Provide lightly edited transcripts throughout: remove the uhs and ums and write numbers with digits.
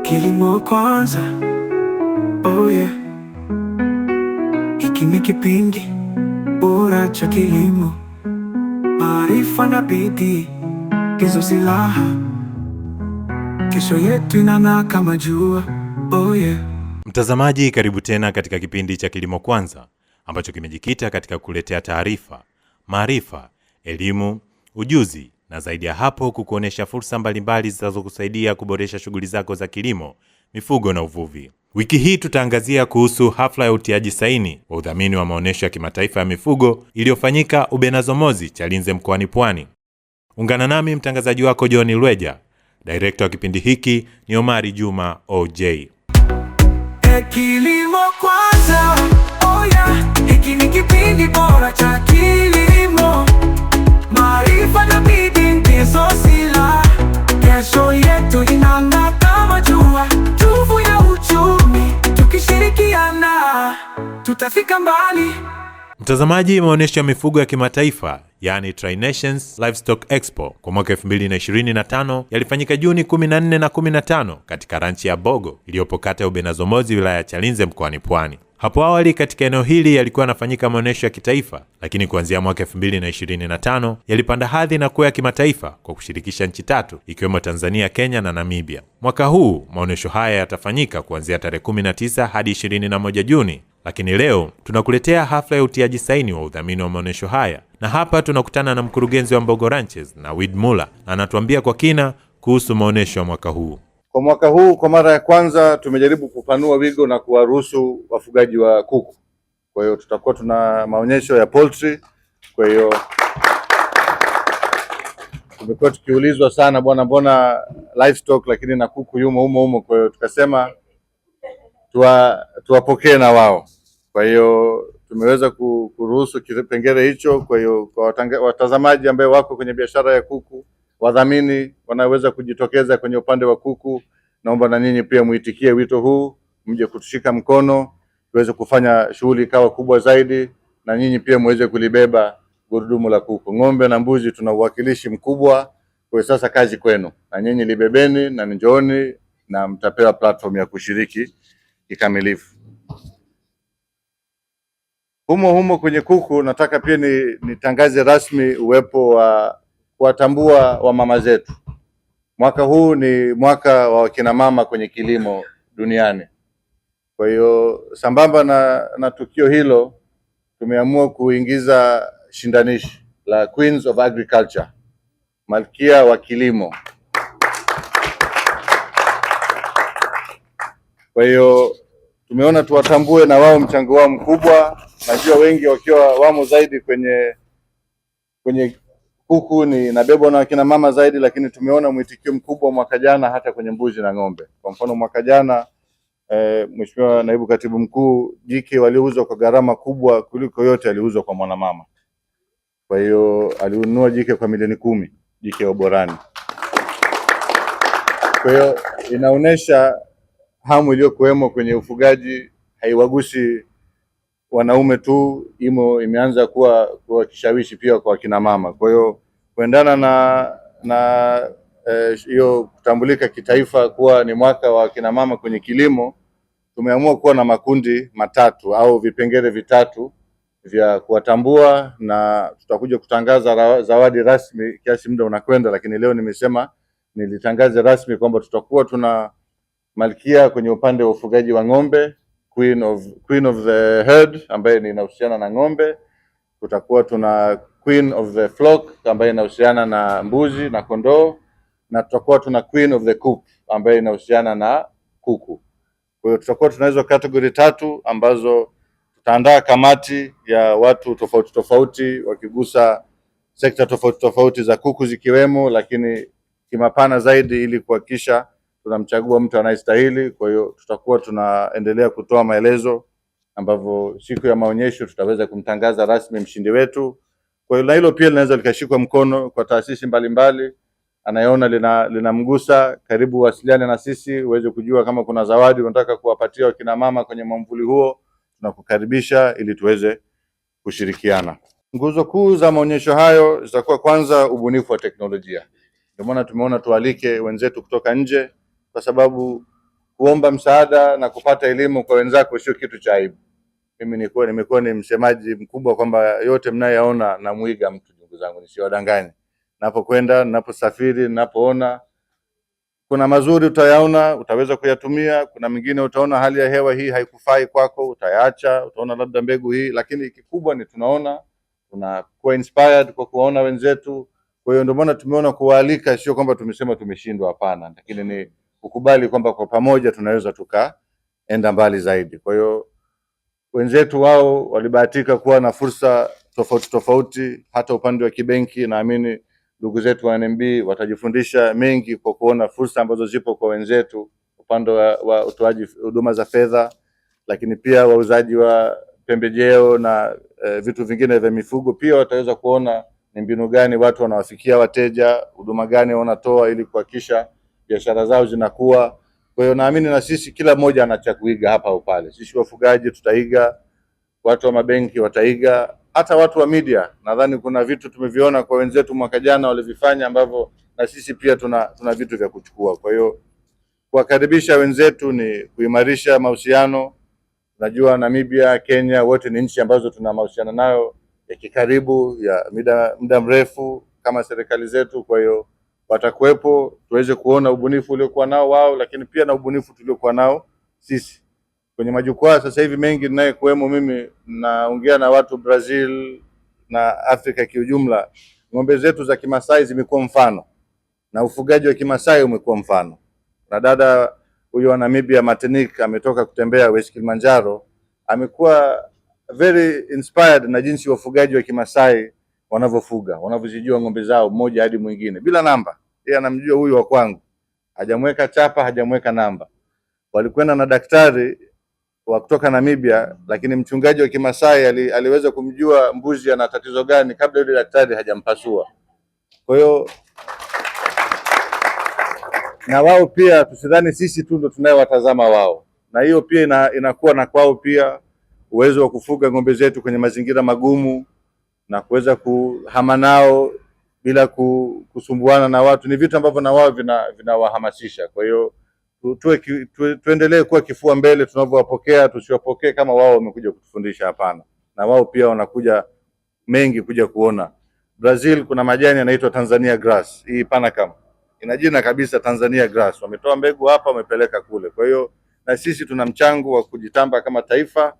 Kilimo Kwanza, oh yeah. Hiki ni kipindi bora cha kilimo, maarifa na bidii ndizo silaha. Kesho yetu inang'aa kama jua, oh yeah. Mtazamaji, karibu tena katika kipindi cha Kilimo Kwanza ambacho kimejikita katika kuletea taarifa, maarifa, elimu, ujuzi na zaidi ya hapo kukuonesha fursa mbalimbali zitazokusaidia kuboresha shughuli zako za kilimo, mifugo na uvuvi. Wiki hii tutaangazia kuhusu hafla ya utiaji saini wa udhamini wa maonesho ya kimataifa ya mifugo iliyofanyika Ubenazomozi, Chalinze mkoani Pwani. Ungana nami mtangazaji wako John Lweja. Director wa kipindi hiki ni Omari Juma OJ. Kilimo Kwanza, oh yeah. Hiki ni kipindi bora cha kilimo, maarifa na bidii ndizo silaha. Kesho yetu inang'aa kama jua, nguvu ya uchumi. Tukishirikiana tutafika mbali. Mtazamaji, maonesho ya mifugo ya kimataifa yani Tri-Nations Livestock Expo kwa mwaka 2025 yalifanyika Juni 14 na 15 katika ranchi ya Bogo iliyopo kata ya Ubenazomozi, wilaya ya Chalinze mkoani Pwani. Hapo awali katika eneo hili yalikuwa yanafanyika maonesho ya kitaifa, lakini kuanzia mwaka 2025 yalipanda hadhi na kuwa ya kimataifa kwa kushirikisha nchi 3 ikiwemo Tanzania, Kenya na Namibia. Mwaka huu maonesho haya yatafanyika kuanzia tarehe 19 hadi 21 Juni. Lakini leo tunakuletea hafla ya utiaji saini wa udhamini wa maonesho haya, na hapa tunakutana na mkurugenzi wa Mbogo Ranches na Wid Muller, na anatuambia kwa kina kuhusu maonesho ya mwaka huu. Kwa mwaka huu kwa mara ya kwanza tumejaribu kupanua wigo na kuwaruhusu wafugaji wa kuku. Kwa hiyo tutakuwa tuna maonyesho ya poultry. Kwa hiyo tumekuwa tukiulizwa sana, bwana, mbona livestock lakini na kuku yumo humo. Kwa hiyo tukasema tuwapokee na wao. Kwa hiyo tumeweza kuruhusu kipengele hicho. Kwa hiyo kwa watazamaji ambao wako kwenye biashara ya kuku, wadhamini wanaweza kujitokeza kwenye upande wa kuku. Naomba na nyinyi pia muitikie wito huu, mje kutushika mkono tuweze kufanya shughuli ikawa kubwa zaidi, na nyinyi pia muweze kulibeba gurudumu la kuku. Ng'ombe na mbuzi tuna uwakilishi mkubwa, kwa sasa kazi kwenu, na nyinyi libebeni na njooni na mtapewa platform ya kushiriki kikamilifu. Humo kwenye kuku nataka pia nitangaze rasmi uwepo wa kuwatambua wa mama zetu. Mwaka huu ni mwaka wa wakina mama kwenye kilimo duniani. Kwa hiyo sambamba na tukio hilo tumeamua kuingiza shindanishi la Queens of Agriculture, malkia wa kilimo. Kwa hiyo tumeona tuwatambue na wao mchango wao mkubwa. Najua wengi wakiwa wamo zaidi kwenye kuku ni nabebwa na wakina mama zaidi, lakini tumeona mwitikio mkubwa mwaka jana hata kwenye mbuzi na ng'ombe. Kwa mfano mwaka jana Mheshimiwa Naibu Katibu Mkuu, jike waliouzwa kwa gharama kubwa kuliko yote aliuzwa kwa mwanamama. Kwa hiyo alinunua jike kwa milioni 10, jike wa Borani. Kwa hiyo inaonesha hamu iliyokuwemo kwenye ufugaji haiwagusi wanaume tu, imeanza kuwa kishawishi pia kwa kina mama. Kwa hiyo kuendana na hiyo kutambulika kitaifa kuwa ni mwaka wa kina mama kwenye kilimo, tumeamua kuwa na makundi matatu au vipengele vitatu vya kuwatambua, na tutakuja kutangaza zawadi rasmi kiasi muda unakwenda, lakini leo nimesema nilitangaze rasmi kwamba tutakuwa tuna malkia kwenye upande wa ufugaji wa ng'ombe, Queen of the herd ambaye inahusiana na ng'ombe. Tutakuwa tuna Queen of the flock ambaye inahusiana na mbuzi na kondoo, na tutakuwa tuna Queen of the coop ambaye inahusiana na kuku. Kwa hiyo tutakuwa tuna hizo category 3 ambazo tutaandaa kamati ya watu tofauti tofauti wakigusa sekta tofauti za kuku zikiwemo, lakini kimapana zaidi ili kuhakikisha tunamchagua mtu anayestahili. Kwa hiyo tutakuwa tunaendelea kutoa maelezo ambavyo siku ya maonyesho tutaweza kumtangaza rasmi mshindi wetu. Kwa hiyo na hilo pia linaweza likashikwa mkono kwa taasisi mbalimbali. Anayeona linamgusa, karibu wasiliane na sisi uweze kujua kama kuna zawadi unataka kuwapatia wakina mama kwenye mwamvuli huo, tunakukaribisha ili tuweze kushirikiana. Nguzo kuu za maonyesho hayo zitakuwa kwanza ubunifu wa teknolojia. Ndio maana tumeona tualike wenzetu kutoka nje, kwa sababu kuomba msaada na kupata elimu kwa wenzako sio kitu cha aibu. Mimi nimekuwa ni msemaji mkubwa kwamba yote mnayoyaona na muiga mtu, ndugu zangu, nisiwadanganye. Napokwenda, naposafiri, napoona kuna mazuri utayaona, utaweza kuyatumia. Kuna mingine utaona hali ya hewa hii haikufai kwako, utayaacha. Utaona labda mbegu hii, lakini kikubwa ni tunakuwa inspired kwa kuona wenzetu. Kwa hiyo ndio maana tumeona kuwaalika, sio kwamba tumesema tumeshindwa, hapana, lakini ni kukubali kwamba kwa pamoja tunaweza tukaenda mbali zaidi. Kwa hiyo wenzetu wao walibahatika kuwa na fursa tofauti tofauti, hata upande wa kibenki. Naamini ndugu zetu wa NMB watajifundisha mengi kwa kuona fursa ambazo zipo kwa wenzetu upande wa utoaji huduma za fedha, lakini pia wauzaji wa pembejeo na vitu vingine vya mifugo. Pia wataweza kuona ni mbinu gani watu wanawafikia wateja, huduma gani wanatoa ili kuhakikisha biashara zao zinakuwa. Kwa hiyo naamini na sisi kila mmoja ana cha kuiga hapa au pale. Sisi wafugaji tutaiga, watu wa mabenki wataiga, hata watu wa media. Nadhani kuna vitu tumeviona kwa wenzetu mwaka jana walivifanya ambavyo na sisi pia tuna vitu vya kuchukua. Kwa hiyo kuwakaribisha wenzetu ni kuimarisha mahusiano. Najua Namibia, Kenya, wote ni nchi ambazo tuna mahusiano nayo ya kikaribu ya muda mrefu kama serikali zetu. Kwa hiyo watakuwepo, tuweze kuona ubunifu uliokuwa nao wao, lakini pia na ubunifu tuliokuwa nao sisi. Kwenye majukwaa sasa hivi mengi ninayekuwemo mimi, naongea na watu Brazil na Afrika kiujumla. Ng'ombe zetu za Kimasai zimekuwa mfano na ufugaji wa Kimasai umekuwa mfano. Na dada huyo wa Namibia Martinique ametoka kutembea West Kilimanjaro, amekuwa very inspired na jinsi wafugaji wa Kimasai wanavyofuga, wanavyojijua ng'ombe zao mmoja hadi mwingine bila namba. Yeye anamjua huyu wa kwangu, hajamweka chapa, hajamweka namba. Walikwenda na daktari wa kutoka Namibia, lakini mchungaji wa Kimasai aliweza kumjua mbuzi ana tatizo gani kabla yule daktari hajampasua. Kwa hiyo na wao pia tusidhani sisi tu ndo tunayewatazama wao, na hiyo pia inakuwa na kwao pia uwezo wa kufuga ng'ombe zetu kwenye mazingira magumu na kuweza kuhama nao bila kusumbuana na watu. Ni vitu ambavyo na wao vinawahamasisha. Kwa hiyo tuendelee kuwa kifua mbele tunavyowapokea, tusiwapokee kama wao wamekuja kutufundisha, hapana. Na wao pia wanakuja mengi kuja kuona. Brazil kuna majani yanaitwa Tanzania grass. Hii Panacam ina jina kabisa Tanzania grass. Wametoa mbegu hapa, wamepeleka kule. Kwa hiyo na sisi tuna mchango wa kujitamba kama taifa.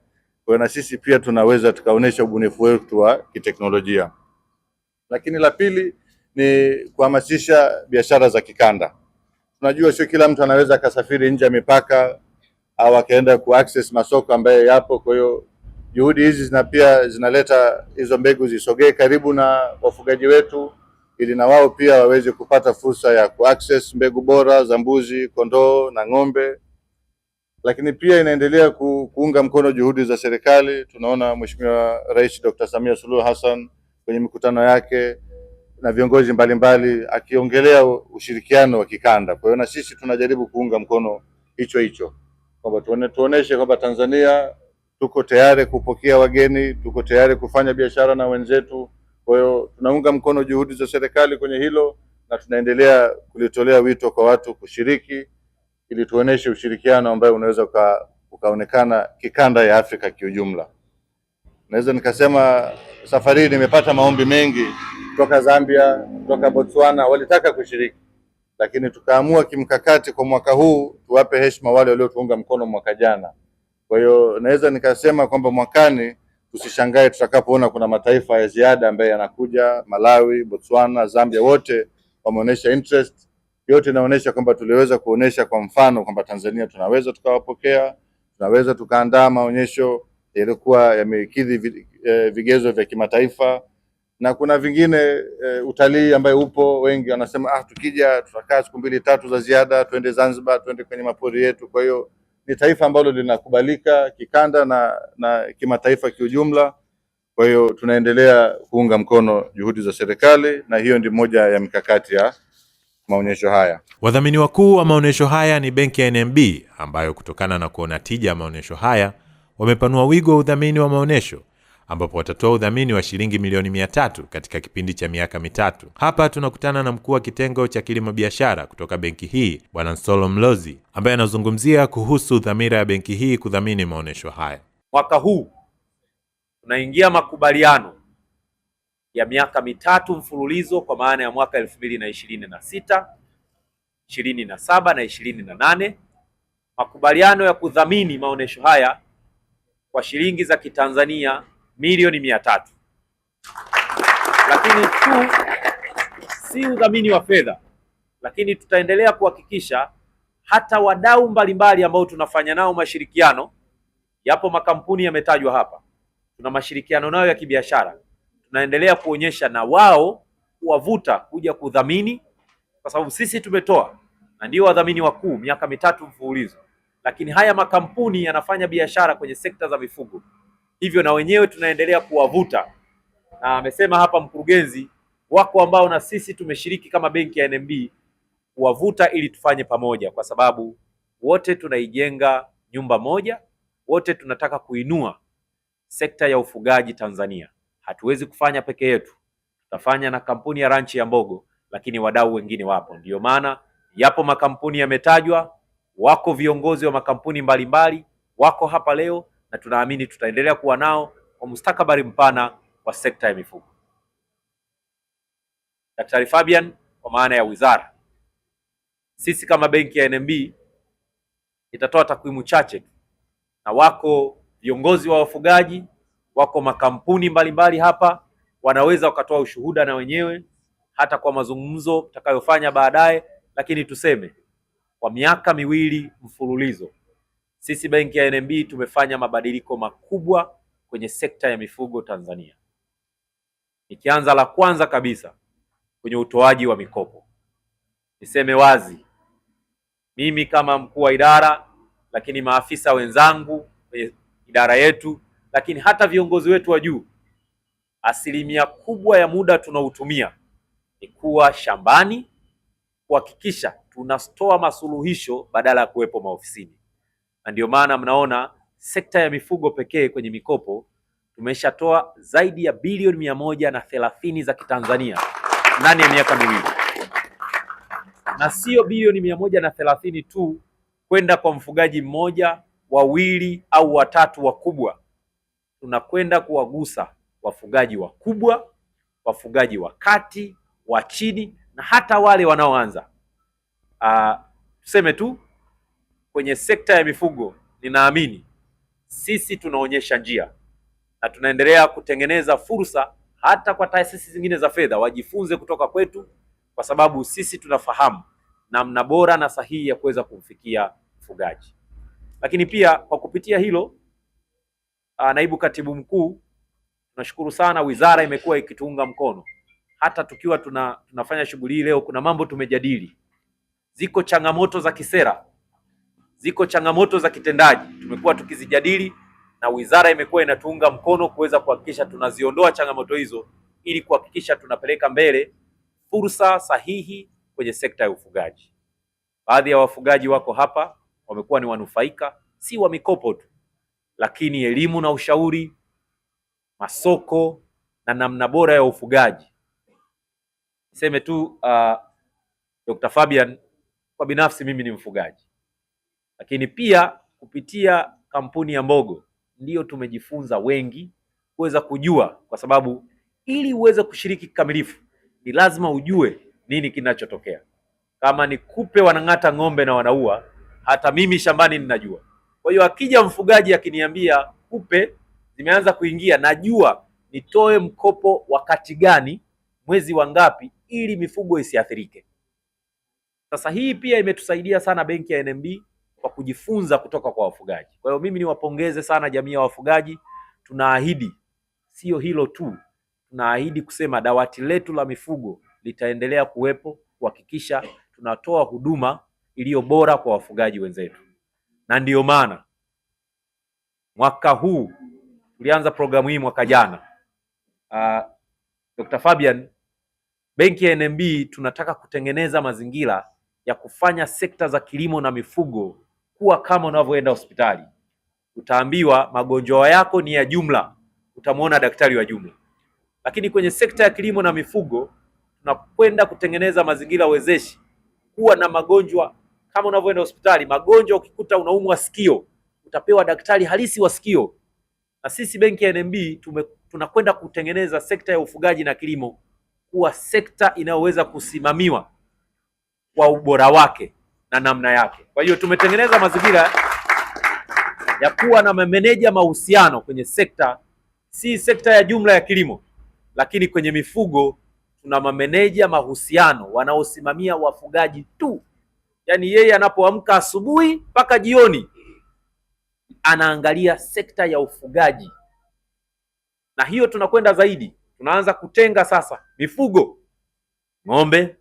Kwa hiyo na sisi pia tunaweza tukaonesha ubunifu wetu wa kiteknolojia. Lakini la pili ni kuhamasisha biashara za kikanda. Tunajua sio kila mtu anaweza akasafiri nje ya mipaka au akaenda access masoko ambayo yapo. Kwa hiyo juhudi hizi pia zinaleta hizo mbegu zisogee karibu na wafugaji wetu, ili na wao pia waweze kupata fursa ya access mbegu bora za mbuzi, kondoo na ng'ombe. Lakini pia inaendelea kuunga mkono juhudi za serikali. Tunaona Mheshimiwa Rais Dr. Samia Suluhu Hassan kwenye mikutano yake na viongozi mbalimbali akiongelea ushirikiano wa kikanda. Kwa hiyo na sisi tunajaribu kuunga mkono hicho kwamba tuoneshe kwamba Tanzania tuko tayari kupokea wageni, tuko tayari kufanya biashara na wenzetu. Kwa hiyo tunaunga mkono juhudi za serikali kwenye hilo, na tunaendelea kulitolea wito kwa watu kushiriki ili tuoneshe ushirikiano ambao unaweza ukaonekana kikanda ya Afrika kiujumla. Naweza nikasema safari hii nimepata maombi mengi kutoka Zambia, kutoka Botswana, walitaka kushiriki, lakini tukaamua kimkakati kwa mwaka huu tuwape heshima wale waliotuunga mkono mwaka jana. Kwa hiyo naweza nikasema kwamba mwakani tusishangae tutakapoona kuna mataifa ya ziada ambayo yanakuja. Malawi, Botswana, Zambia, wote wameonyesha interest. Yote inaonyesha kwamba tuliweza kuonesha kwa mfano kwamba Tanzania tunaweza tukawapokea, tunaweza tukaandaa maonyesho yalikuwa yamekidhi vigezo vya kimataifa. Na kuna vingine utalii ambayo upo, wengi wanasema tukija tutakaa siku 2-3 za ziada, twende Zanzibar, twende kwenye mapori yetu. Kwa hiyo ni taifa ambalo linakubalika kikanda na kimataifa kiujumla. Kwa hiyo tunaendelea kuunga mkono juhudi za serikali, na hiyo ndio moja ya mikakati ya maonyesho haya. Wadhamini wakuu wa maonyesho haya ni benki ya NMB, ambayo kutokana na kuona tija ya maonyesho haya wamepanua wigo wa udhamini wa maonyesho, ambapo watatoa udhamini wa shilingi milioni 300 katika kipindi cha miaka mitatu. Hapa tunakutana na mkuu wa kitengo cha kilimo biashara kutoka benki hii, Bwana Nsolo Mlozi, ambaye anazungumzia kuhusu dhamira ya benki hii kudhamini maonesho haya. Mwaka huu tunaingia makubaliano ya miaka mitatu mfululizo, kwa maana ya mwaka 2026, 27 na 28, makubaliano ya kudhamini maonesho haya kwa shilingi za Kitanzania milioni 300. Lakini tu si udhamini wa fedha, lakini tutaendelea kuhakikisha hata wadau mbalimbali ambao tunafanya nao mashirikiano, yapo makampuni yametajwa hapa, tuna mashirikiano nayo ya kibiashara, tunaendelea kuonyesha na wao kuwavuta kuja kudhamini, kwa sababu sisi tumetoa na ndio wadhamini wakuu miaka mitatu mfululizo, lakini haya makampuni yanafanya biashara kwenye sekta za mifugo, hivyo na wenyewe tunaendelea kuwavuta. Na amesema hapa mkurugenzi, wako ambao na sisi tumeshiriki kama benki ya NMB kuwavuta ili tufanye pamoja, kwa sababu wote tunaijenga nyumba moja, wote tunataka kuinua sekta ya ufugaji Tanzania. Hatuwezi kufanya peke yetu, tutafanya na kampuni ya ranchi ya Mbogo, lakini wadau wengine wapo. Ndio maana yapo makampuni yametajwa, wako viongozi wa makampuni mbalimbali wako hapa leo, na tunaamini tutaendelea kuwa nao kwa mustakabali mpana wa sekta ya mifugo. Daktari Fabian, kwa maana ya wizara, sisi kama benki ya NMB itatoa takwimu chache, na wako viongozi wa wafugaji, wako makampuni mbalimbali hapa, wanaweza wakatoa ushuhuda na wenyewe hata kwa mazungumzo tutakayofanya baadaye. Lakini tuseme kwa miaka miwili mfululizo sisi benki ya NMB tumefanya mabadiliko makubwa kwenye sekta ya mifugo Tanzania. Nikianza la kwanza kabisa kwenye utoaji wa mikopo. Niseme wazi, mimi kama mkuu wa idara, lakini maafisa wenzangu kwenye idara yetu, lakini hata viongozi wetu wa juu, asilimia kubwa ya muda tunautumia ni kuwa shambani kuhakikisha tunatoa masuluhisho badala ya kuwepo maofisini. Na ndio maana mnaona sekta ya mifugo pekee kwenye mikopo tumeshatoa zaidi ya bilioni 130 za Kitanzania ndani ya miaka miwili, na sio bilioni 130 tu kwenda kwa mfugaji mmoja, wawili au watatu wakubwa. Tunakwenda kuwagusa wafugaji wakubwa, wafugaji wa kati, wa chini na hata wale wanaoanza. Tuseme tu kwenye sekta ya mifugo, ninaamini sisi tunaonyesha njia na tunaendelea kutengeneza fursa hata kwa taasisi zingine za fedha wajifunze kutoka kwetu, kwa sababu sisi tunafahamu namna bora na sahihi ya kuweza kumfikia mfugaji. Lakini pia kwa kupitia hilo, naibu katibu mkuu, tunashukuru sana wizara imekuwa ikituunga mkono. Hata tukiwa tunafanya shughuli hii leo, kuna mambo tumejadili. Ziko changamoto za kisera, ziko changamoto za kitendaji, tumekuwa tukizijadili na wizara imekuwa inatuunga mkono kuweza kuhakikisha tunaziondoa changamoto hizo, ili kuhakikisha tunapeleka mbele fursa sahihi kwenye sekta ya ufugaji. Baadhi ya wafugaji wako hapa wamekuwa ni wanufaika, si wa mikopo tu, lakini elimu na ushauri, masoko na namna bora ya ufugaji. Niseme tu Dr. Fabian, kwa binafsi mimi ni mfugaji, lakini pia kupitia kampuni ya Mbogo ndio tumejifunza wengi kuweza kujua, kwa sababu ili uweze kushiriki kikamilifu ni lazima ujue nini kinachotokea. Kama ni kupe wanang'ata ng'ombe na wanaua, hata mimi shambani ninajua. Kwa hiyo akija mfugaji akiniambia kupe zimeanza kuingia, najua nitoe mkopo wakati gani, mwezi wangapi, ili mifugo isiathirike. Sasa hii pia imetusaidia sana benki ya NMB kwa kujifunza kutoka kwa wafugaji. Kwa hiyo mimi niwapongeze sana jamii ya wafugaji. Tunaahidi sio hilo tu, tunaahidi kusema dawati letu la mifugo litaendelea kuwepo kuhakikisha tunatoa huduma iliyo bora kwa wafugaji wenzetu. Na ndiyo maana mwaka huu tulianza programu hii mwaka jana. Dr. Fabian, benki ya NMB tunataka kutengeneza mazingira ya kufanya sekta za kilimo na mifugo kuwa kama unavyoenda hospitali. Utaambiwa magonjwa yako ni ya jumla, utamwona daktari wa jumla. Lakini kwenye sekta ya kilimo na mifugo tunakwenda kutengeneza mazingira wezeshi kuwa na magonjwa kama unavyoenda hospitali. Magonjwa ukikuta unaumwa sikio, utapewa daktari halisi wa sikio. Na sisi benki ya NMB tunakwenda kutengeneza sekta ya ufugaji na kilimo kuwa sekta inayoweza kusimamiwa kwa ubora wake na namna yake. Kwa hiyo tumetengeneza mazingira ya kuwa na mameneja mahusiano kwenye sekta, si sekta ya jumla ya kilimo, lakini kwenye mifugo tuna mameneja mahusiano wanaosimamia wafugaji tu. Yaani yeye anapoamka asubuhi mpaka jioni anaangalia sekta ya ufugaji. Na hiyo tunakwenda zaidi, tunaanza kutenga sasa mifugo, ng'ombe,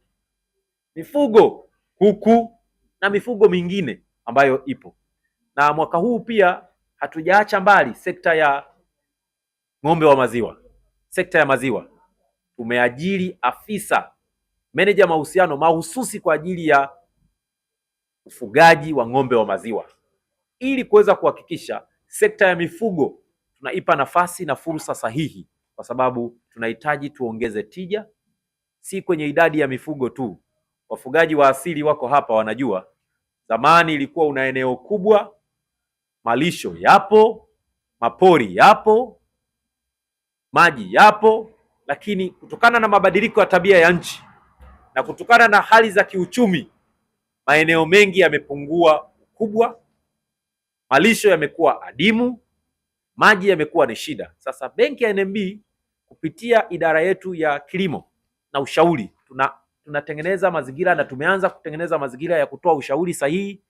mifugo kuku na mifugo mingine ambayo ipo. Na mwaka huu pia hatujaacha mbali sekta ya ng'ombe wa maziwa. Sekta ya maziwa tumeajiri afisa meneja mahusiano mahususi kwa ajili ya ufugaji wa ng'ombe wa maziwa, ili kuweza kuhakikisha sekta ya mifugo tunaipa nafasi na fursa sahihi, kwa sababu tunahitaji tuongeze tija, si kwenye idadi ya mifugo tu. Wafugaji wa asili wako hapa wanajua, zamani ilikuwa una eneo kubwa, malisho yapo, mapori yapo, maji yapo, lakini kutokana na mabadiliko ya tabia ya nchi na kutokana na hali za kiuchumi, maeneo mengi yamepungua ukubwa, malisho yamekuwa adimu, maji yamekuwa ni shida. Sasa benki ya NMB kupitia idara yetu ya kilimo na ushauri tunatengeneza mazingira, na tumeanza kutengeneza mazingira ya kutoa ushauri sahihi.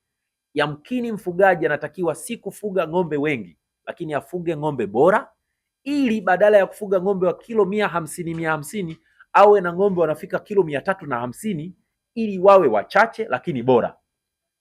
Yamkini mfugaji anatakiwa si kufuga ng'ombe wengi, lakini afuge ng'ombe bora, ili badala ya kufuga ng'ombe wa kilo 150 awe na ng'ombe wanafika kilo 350, ili wawe wachache lakini bora.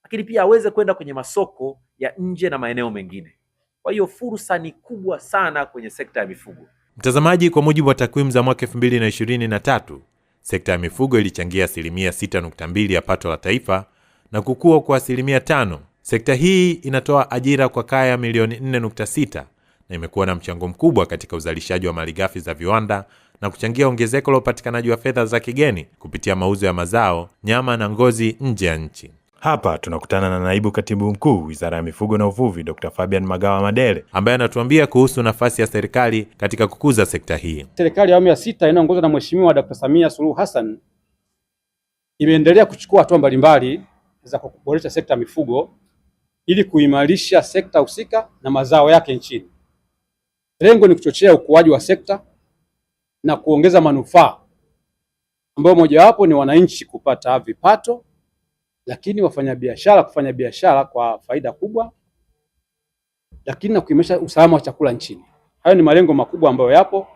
Lakini pia aweze kwenda kwenye masoko ya nje na maeneo mengine. Kwa hiyo fursa ni kubwa sana kwenye sekta ya mifugo. Mtazamaji, kwa mujibu wa takwimu za mwaka 2023, sekta ya mifugo ilichangia 6.2% ya pato la taifa na kukua kwa 5%. Sekta hii inatoa ajira kwa kaya milioni 4.6 na imekuwa na mchango mkubwa katika uzalishaji wa malighafi za viwanda na kuchangia ongezeko la upatikanaji wa fedha za kigeni kupitia mauzo ya mazao, nyama na ngozi nje ya nchi. Hapa tunakutana na naibu katibu mkuu Wizara ya Mifugo na Uvuvi, Dr. Fabian Magawa Madele, ambaye anatuambia kuhusu nafasi ya serikali katika kukuza sekta hii. Serikali ya awamu ya 6 inayoongozwa na Mheshimiwa Dr. Samia Suluhu Hassan imeendelea kuchukua hatua mbalimbali za kuboresha sekta ya mifugo ili kuimarisha sekta husika na mazao yake nchini. Lengo ni kuchochea ukuaji wa sekta na kuongeza manufaa, ambayo mojawapo ni wananchi kupata vipato, lakini wafanyabiashara kufanya biashara kwa faida kubwa, lakini na kuimarisha usalama wa chakula nchini. Hayo ni malengo makubwa ambayo yapo,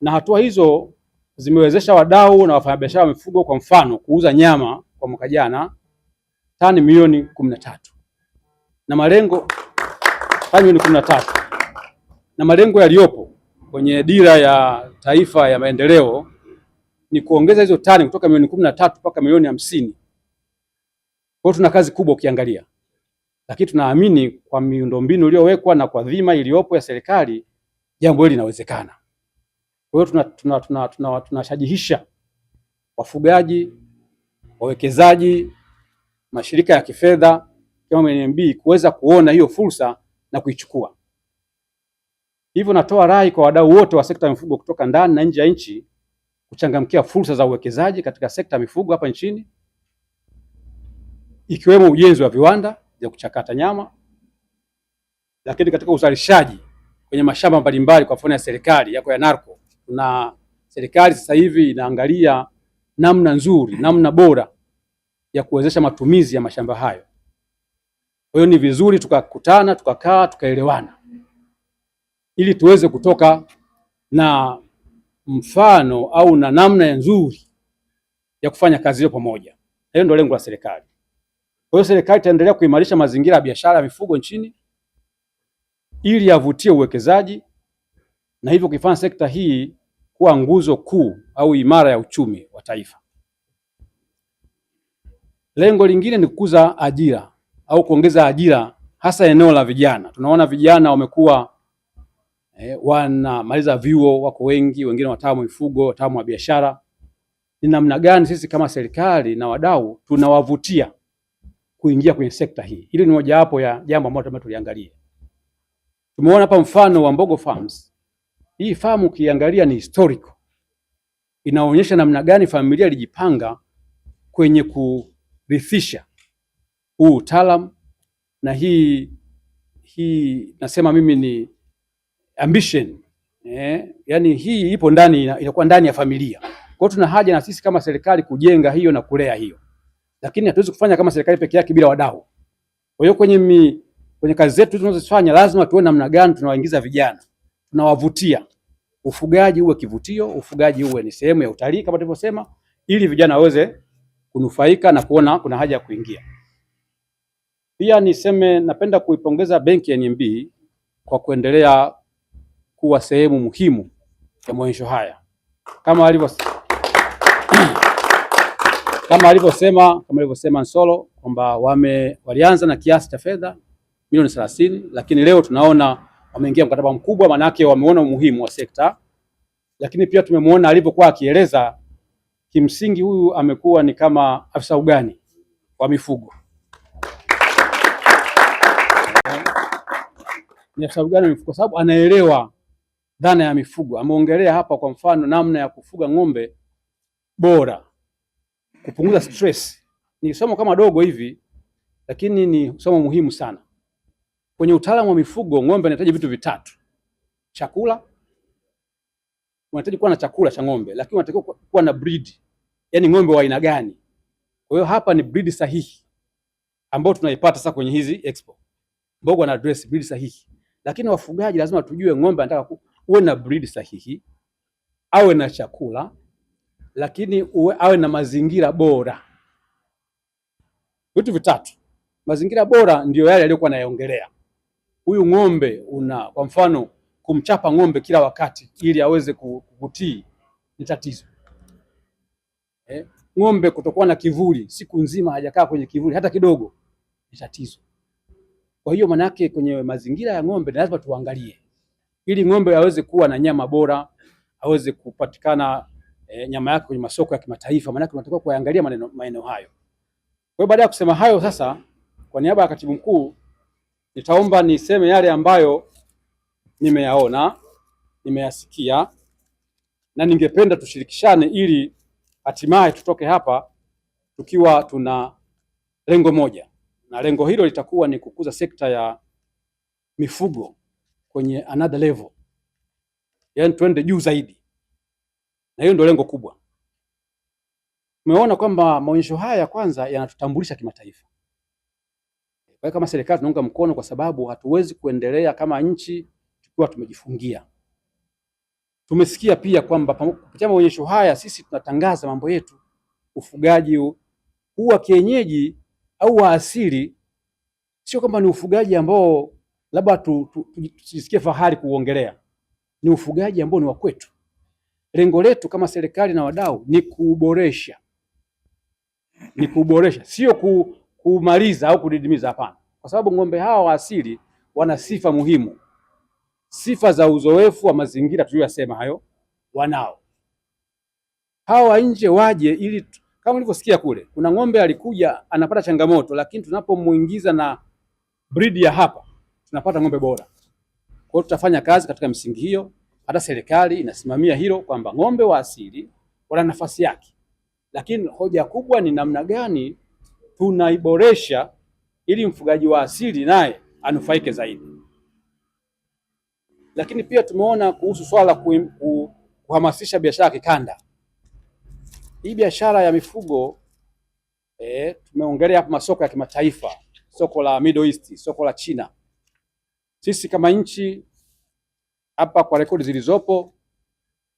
na hatua hizo zimewezesha wadau na wafanyabiashara wa mifugo, kwa mfano, kuuza nyama kwa mwaka jana tani milioni 13 na malengo tani milioni 13, na malengo yaliyopo kwenye dira ya taifa ya maendeleo ni kuongeza hizo tani kutoka milioni 13 mpaka milioni 50. Kwa hiyo tuna kazi kubwa ukiangalia, lakini tunaamini kwa miundombinu iliyowekwa na kwa dhima iliyopo ya serikali, jambo hili linawezekana. Kwa hiyo tunashajihisha wafugaji, wawekezaji, mashirika ya kifedha kama NMB kuweza kuona hiyo fursa na kuichukua. Hivyo natoa rai kwa wadau wote wa sekta ya mifugo kutoka ndani na nje ya nchi kuchangamkia fursa za uwekezaji katika sekta ya mifugo hapa nchini, ikiwemo ujenzi wa viwanda vya kuchakata nyama, lakini katika uzalishaji kwenye mashamba mbalimbali kwa mfano ya serikali yako ya NARCO. Na serikali sasa hivi inaangalia namna nzuri, namna bora ya kuwezesha matumizi ya mashamba hayo. Kwa hiyo ni vizuri tukakutana, tukakaa, tukaelewana ili tuweze kutoka na mfano au na namna nzuri ya kufanya kazi hiyo pamoja. Hiyo ndio lengo la serikali. Kwa hiyo serikali itaendelea kuimarisha mazingira ya biashara ya mifugo nchini ili yavutie uwekezaji na hivyo kuifanya sekta hii kuwa nguzo kuu au imara ya uchumi wa taifa. Lengo lingine ni kukuza ajira au kuongeza ajira hasa eneo la vijana. Tunaona vijana wamekuwa wanamaliza vyuo, wako wengi, wengine wataalamu wa mifugo, wataalamu wa biashara. Ni namna gani sisi kama serikali na wadau tunawavutia kuingia kwenye sekta hii? Hili ni mojawapo ya jambo ambalo tunataka tuliangalie. Tumeona hapa mfano wa Mbogo Farms. Hii farm ukiangalia ni historical, inaonyesha namna gani familia ilijipanga kwenye kurithisha huu utaalamu, na hii nasema mimi ni ambition, yani hii ipo ndani, inakuwa ndani ya familia. Kwa hiyo tuna haja na sisi kama serikali kujenga hiyo na kulea hiyo, lakini hatuwezi kufanya kama serikali peke yake bila wadau. Kwa hiyo kwenye kazi zetu tunazofanya lazima tuone namna gani tunawaingiza vijana, tunawavutia, ufugaji uwe kivutio, ufugaji uwe ni sehemu ya utalii kama tulivyosema, ili vijana waweze kunufaika na kuona kuna haja ya kuingia. Pia niseme napenda kuipongeza benki ya NMB kwa kuendelea kuwa sehemu muhimu ya maonyesho haya kama alivyosema Nsolo kwamba walianza na kiasi cha fedha milioni 30, lakini leo tunaona wameingia mkataba mkubwa, manake wameona umuhimu wa sekta. Lakini pia tumemwona alivyokuwa akieleza, kimsingi huyu amekuwa ni kama afisa ugani wa mifugo. Ni afisa ugani wa mifugo kwa sababu anaelewa dhana ya mifugo. Ameongelea hapa kwa mfano namna ya kufuga ng'ombe bora, kupunguza stress. Ni somo kama dogo hivi, lakini ni somo muhimu sana. Kwenye utaalamu wa mifugo, ng'ombe anahitaji vitu vitatu: chakula, unahitaji kuwa na chakula cha ng'ombe, lakini unatakiwa kuwa na breed, yani ng'ombe wa aina gani. Kwa hiyo hapa ni breed sahihi ambayo tunaipata sasa kwenye hizi expo. Mbogo ana address breed sahihi, lakini wafugaji lazima tujue ng'ombe anataka uwe na breed sahihi, awe na chakula, lakini awe na mazingira bora. Vitu vitatu. Mazingira bora ndio yale aliyokuwa anayaongelea. Huyu ng'ombe kwa mfano kumchapa ng'ombe kila wakati ili aweze kukutii ni tatizo. Ng'ombe kutokuwa na kivuli, siku nzima hajakaa kwenye kivuli hata kidogo, ni tatizo. Kwa hiyo manake kwenye mazingira ya ng'ombe lazima tuangalie ili ng'ombe aweze kuwa na nyama bora, aweze kupatikana nyama yake kwenye masoko ya kimataifa, manake tunatakiwa kuangalia maeneo hayo. Kwa hiyo baada ya kusema hayo sasa, kwa niaba ya Katibu Mkuu nitaomba niseme yale ambayo nimeyaona, nimeyasikia, na ningependa tushirikishane ili hatimaye tutoke hapa tukiwa tuna lengo moja, na lengo hilo litakuwa ni kukuza sekta ya mifugo kwenye another level, yaani twende juu zaidi, na hiyo ndio lengo kubwa. Tumeona kwamba maonyesho haya kwanza yanatutambulisha kimataifa. Kwa kama serikali tunaunga mkono, kwa sababu hatuwezi kuendelea kama nchi tukiwa tumejifungia. Tumesikia pia kwamba kupitia maonyesho haya sisi tunatangaza mambo yetu, ufugaji huu wa kienyeji au wa asili. Sio kwamba ni ufugaji ambao labda tujisikie fahari kuongelea, ni ufugaji ambao ni wa kwetu. Lengo letu kama serikali na wadau ni kuboresha, sio kumaliza au kudidimiza, hapana. Kwa sababu ng'ombe hawa wa asili wana sifa muhimu, sifa za uzoefu wa mazingira tuliyosema hayo wanao. Hawa nje waje ili kama nilivyosikia kule, kuna ng'ombe alikuja anapata changamoto, lakini tunapomuingiza na breed ya hapa tunapata ng'ombe bora. Kwa hiyo tutafanya kazi katika msingi hiyo. Hata serikali inasimamia hilo kwamba ng'ombe wa asili wana nafasi yake, lakini hoja kubwa ni namna gani tunaiboresha ili mfugaji wa asili naye anufaike zaidi. Lakini pia tumeona kuhusu swala kuhamasisha biashara ya kikanda. Hii biashara ya mifugo tumeongelea hapa masoko ya kimataifa, soko la Middle East, soko la China. Sisi kama nchi hapa, kwa rekodi zilizopo,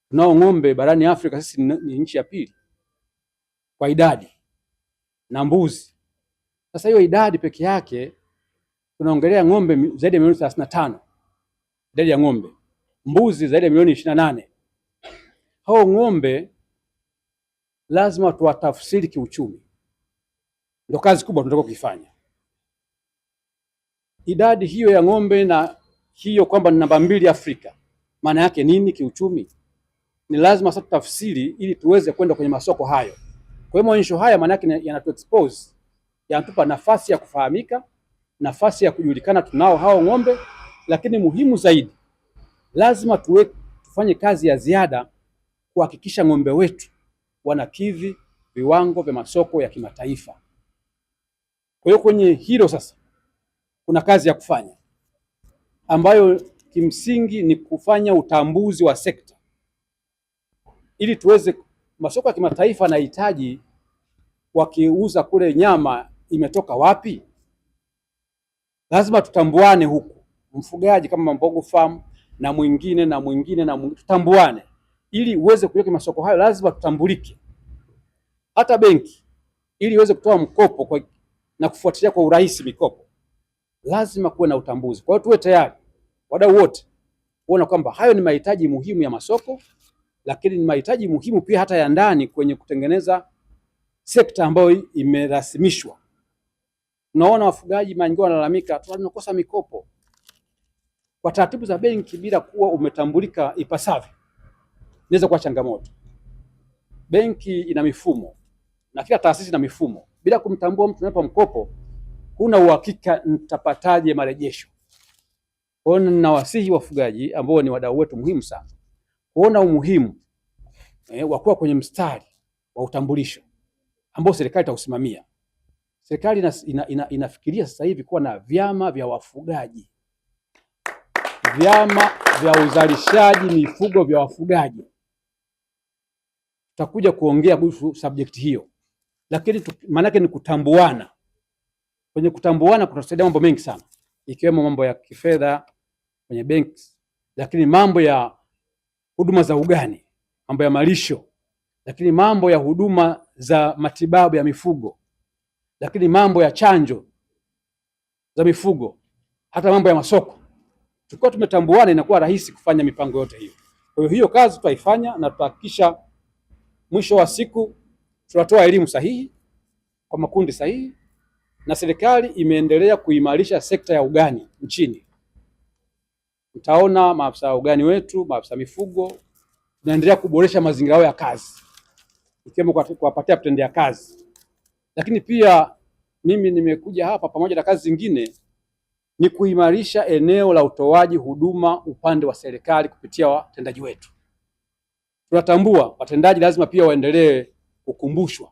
tunao ng'ombe barani Afrika, sisi ni nchi ya pili kwa idadi, na mbuzi. Sasa hiyo idadi peke yake tunaongelea ng'ombe zaidi ya milioni 35, idadi ya ng'ombe. Mbuzi zaidi ya milioni 28. Hao ng'ombe lazima tuwatafsiri kiuchumi. Ndio kazi kubwa tunataka kuifanya. Idadi hiyo ya ng'ombe na hiyo kwamba ni namba 2 Afrika, maana yake nini kiuchumi? Ni lazima sasa tutafsiri ili tuweze kwenda kwenye masoko hayo. Kwa hiyo maonyesho haya maana yake yanatu expose, yanatupa nafasi ya kufahamika, nafasi ya kujulikana tunao hao ng'ombe, lakini muhimu zaidi lazima tufanye kazi ya ziada kuhakikisha ng'ombe wetu wanakidhi viwango vya masoko ya kimataifa. Kwa hiyo kwenye hilo sasa kuna kazi ya kufanya ambayo kimsingi ni kufanya utambuzi wa sekta ili tuweze, masoko ya kimataifa yanahitaji wakiuza kule nyama imetoka wapi, lazima tutambuane huku, mfugaji kama Mbogo Farm na mwingine na mwingine na mwingine, tutambuane ili uweze kuweka masoko hayo, lazima tutambulike. Hata benki ili iweze kutoa mkopo na kufuatilia kwa urahisi mikopo, lazima kuwe na utambuzi. Kwa hiyo tuwe tayari wadau wote kuona kwamba hayo ni mahitaji muhimu ya masoko, lakini ni mahitaji muhimu pia hata ya ndani kwenye kutengeneza sekta ambayo imerasimishwa. Tunaona wafugaji wengi wanalalamika tunakosa mikopo kwa taratibu za benki bila kuwa umetambulika ipasavyo. Inaweza kuwa changamoto. Benki ina mifumo na kila taasisi ina mifumo. Bila kumtambua mtu unapa mkopo, huna uhakika nitapataje marejesho. Kwa hiyo ninawasihi wafugaji ambao ni wadau wetu muhimu sana kuona umuhimu wa kuwa kwenye mstari wa utambulisho ambao serikali itausimamia. Serikali inafikiria sasa hivi kuwa na vyama vya wafugaji, vyama vya uzalishaji mifugo vya wafugaji. Tutakuja kuongea kuhusu subject hiyo, lakini maana yake ni kutambuana. Kwenye kutambuana kutasaidia mambo mengi sana, ikiwemo mambo ya kifedha kwenye benki, lakini mambo ya huduma za ugani, mambo ya malisho, lakini mambo ya huduma za matibabu ya mifugo, lakini mambo ya chanjo za mifugo, hata mambo ya masoko. Tukiwa tumetambuana inakuwa rahisi kufanya mipango yote hiyo. Kwa hiyo kazi tutaifanya na tutahakikisha mwisho wa siku tunatoa elimu sahihi kwa makundi sahihi, na serikali imeendelea kuimarisha sekta ya ugani nchini. Mtaona maafisa ugani wetu, maafisa mifugo, tunaendelea kuboresha mazingira yao ya kazi, ikiwemo kuwapatia vitendea kazi. Lakini pia mimi nimekuja hapa pamoja na kazi zingine ni kuimarisha eneo la utoaji huduma upande wa serikali kupitia watendaji wetu. Tunatambua watendaji lazima pia waendelee kukumbushwa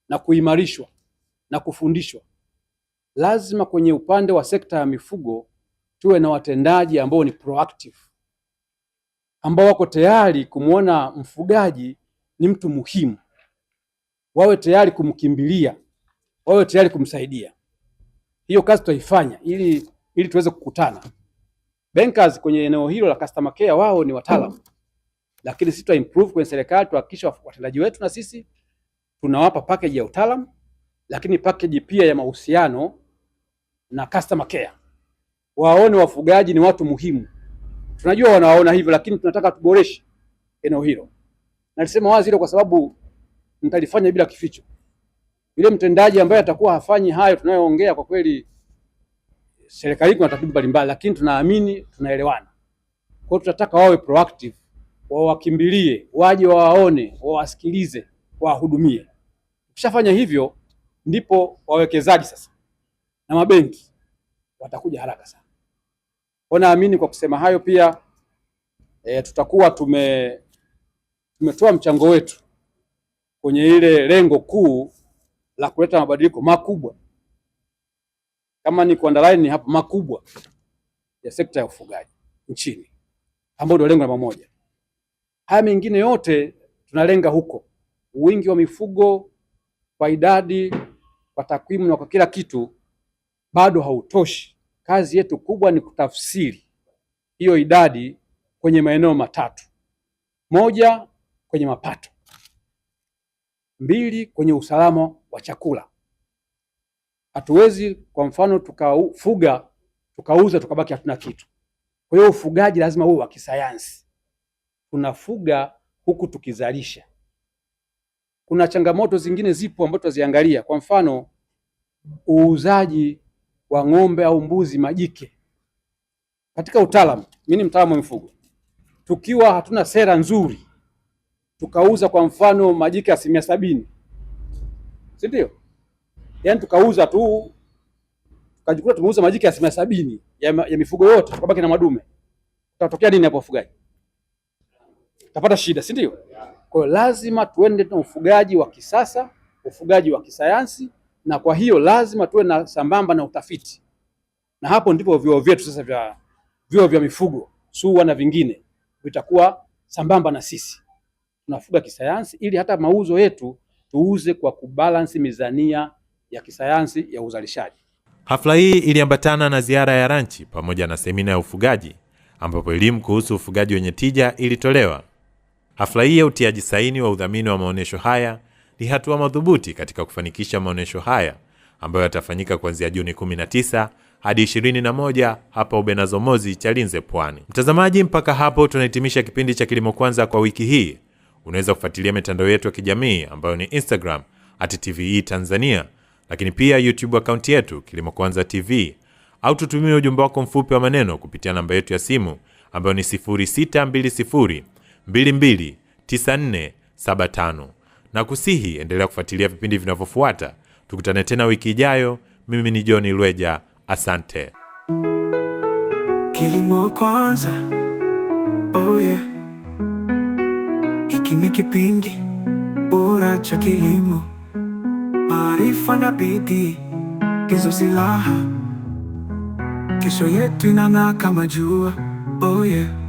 na kuimarishwa na kufundishwa. Lazima kwenye upande wa sekta ya mifugo tuwe na watendaji ambao ni proactive, ambao wako tayari kumwona mfugaji ni mtu muhimu, wawe tayari kumkimbilia, wawe tayari kumsaidia. Hiyo kazi tutaifanya ili tuweze kukutana. Bankers kwenye eneo hilo la customer care wao ni wataalamu, lakini sisi improve kwenye serikali tuhakikisha watendaji wetu na sisi tunawapa package ya utaalamu, lakini package pia ya mahusiano na customer care. Waone wafugaji ni watu muhimu. Tunajua wanaona hivyo, lakini tunataka tuboreshe eneo hilo. Nalisema wazi hilo kwa sababu nitalifanya bila kificho. Yule mtendaji ambaye atakuwa hafanyi hayo tunayoongea, kwa kweli serikali kuna tatibu mbalimbali, lakini tunaamini tunaelewana. Kwa hiyo tunataka wawe proactive, wawakimbilie, waje wawaone, wawasikilize, wahudumie. Ukishafanya hivyo ndipo wawekezaji sasa na mabenki watakuja haraka sana. Kwa naamini kwa kusema hayo pia tutakuwa tumetoa mchango wetu kwenye ile lengo kuu la kuleta mabadiliko makubwa, kama ni kuandalini hapa, makubwa ya sekta ya ufugaji nchini, ambao ndio lengo namba moja. Haya mengine yote tunalenga huko. Wingi wa mifugo kwa idadi, kwa takwimu na kwa kila kitu bado hautoshi. Kazi yetu kubwa ni kutafsiri hiyo idadi kwenye maeneo matatu: moja, kwenye mapato; mbili, kwenye usalama wa chakula. Hatuwezi kwa mfano tukafuga tukauza tukabaki hatuna kitu. Kwa hiyo ufugaji lazima uwe wa kisayansi. Tunafuga huku tukizalisha. Kuna changamoto zingine zipo ambazo tuziangalia, kwa mfano uuzaji wa ng'ombe au mbuzi majike. Katika utaalamu, mimi ni mtaalamu wa mifugo, tukiwa hatuna sera nzuri tukauza kwa mfano majike 70%, si ndio? Yaani tukauza tu tukajikuta tumeuza majike 70% ya mifugo yote, tukabaki na madume, tutatokea nini hapo wafugaji? Tapata shida, si ndio? Kwa hiyo lazima tuende na ufugaji wa kisasa, ufugaji wa kisayansi, na kwa hiyo lazima tuwe na sambamba na utafiti, na hapo ndipo vyuo vyetu sasa vyuo vya mifugo SUA na vingine vitakuwa sambamba na sisi. Tunafuga kisayansi ili hata mauzo yetu tuuze kwa kubalansi mizania ya kisayansi ya uzalishaji. Hafla hii iliambatana na ziara ya ranchi pamoja na semina ya ufugaji ambapo elimu kuhusu ufugaji wenye tija ilitolewa. Hafla hii ya utiaji saini wa udhamini wa maonesho haya ni hatua madhubuti katika kufanikisha maonesho haya ambayo yatafanyika kuanzia Juni 19 hadi 21 hapa Ubenazomozi, Chalinze, Pwani. Mtazamaji, mpaka hapo tunahitimisha kipindi cha Kilimo Kwanza kwa wiki hii. Unaweza kufuatilia mitandao yetu ya kijamii ambayo ni Instagram @TVE Tanzania, lakini pia YouTube account yetu Kilimo Kwanza TV, au tutumie ujumbe wako mfupi wa maneno kupitia namba yetu ya simu ambayo ni 0620229475. Na kusihi endelea kufuatilia vipindi vinavyofuata. Tukutane tena wiki ijayo. Mimi ni John Lweja, asante. Kilimo Kwanza, oh yeah. Hiki ni kipindi bora cha kilimo, maarifa na bidii ndizo silaha, kesho yetu inang'aa kama jua, oh yeah.